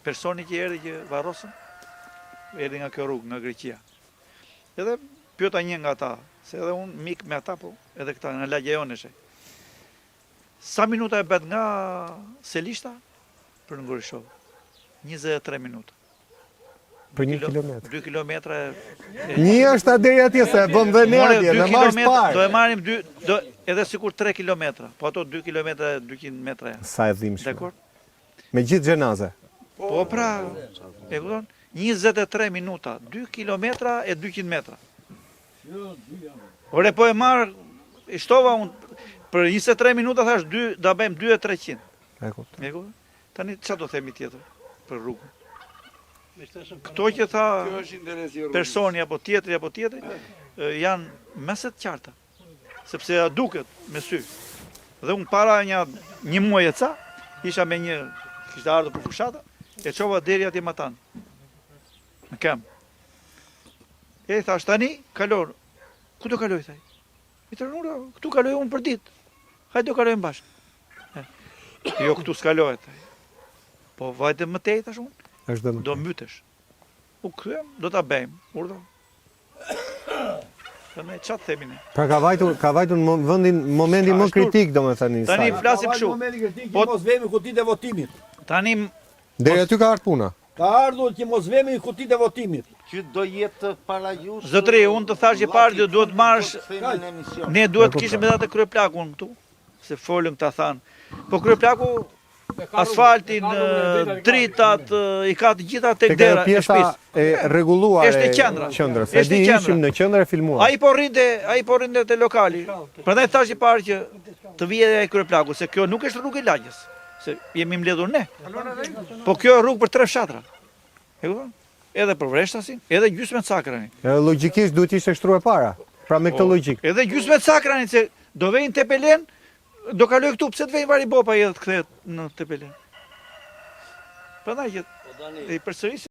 personi që erdhi që varrosën, erdhi nga kjo rrugë, nga Greqia. Edhe pyeta një nga ata, se edhe unë mik me ata, po edhe këta nga lagja jonë ishe. Sa minuta e bet nga Selishta për në Gorishovë? 23 minuta. Për 1 kilometër. 2 kilometra. Një është deri atje se bëm dhe ne atje, në marsh parë. Do e marrim edhe sikur 3 kilometra, po ato 2 kilometra, 200 metra janë. Sa e dhimbshme. Dakor? Me gjithë xhenaze. Po pra, e kupton? 23 minuta, 2 kilometra e 200 metra. Ore po e marr, i shtova unë për 23 minuta thash da bëjmë 2.300. E kuptoj. E kupton? Tani çfarë do themi tjetër për rrugën? Këto që tha personi apo tjetri janë meset qarta, sepse ja duket me sy. Dhe unë para një muaj e ca, isha me një, kishte ardhur për fushata, e çova deri atje Matan, në kem. E thash tani, kalon, ku do kaloj thaj? I tërë unë, këtu kaloj unë për ditë, hajde do kalojmë bashkë. Jo, këtu s'kalohet. Po vajte më tej tash unë. Do mbytesh. U kryem, do ta bëjmë. Urdhë. Ne çfarë themi ne? Pra ka vajtur në momentin më kritik, domethënë. Tani flasim kështu. Momentin kritik që mos vemi kutitë e votimit. Tani deri aty ka ardhur puna. Ka ardhur që mos vemi kutitë e votimit. Që do jetë para ju. Zotri, unë të thash që parë duhet marrësh. Ne duhet kishim edhe atë kryeplakun këtu, se folën këta thanë. Po kryeplaku asfaltin, dritat, i ka të gjitha tek dera e pjesa shtëpisë. E rregulluar e qendrës. E di ishim në qendër e filmuar. Ai po rrinte te lokali. Prandaj thash i parë që të vijë ai kryeplaku, se kjo nuk është rrugë e lagjës, se jemi mbledhur ne. Po kjo është rrugë për 3 fshatra. E kupton? Edhe për Vreshtasin, edhe gjysmën Cakrani. Logjikisht duhet ishte shtruar para. Pra me këtë logjik. Edhe gjysmën Cakrani se do vejnë te Pelen, do kaloj këtu, pse të vejnë vari bopa edhe të kthehet në Tepelen. Prandaj që i përsëris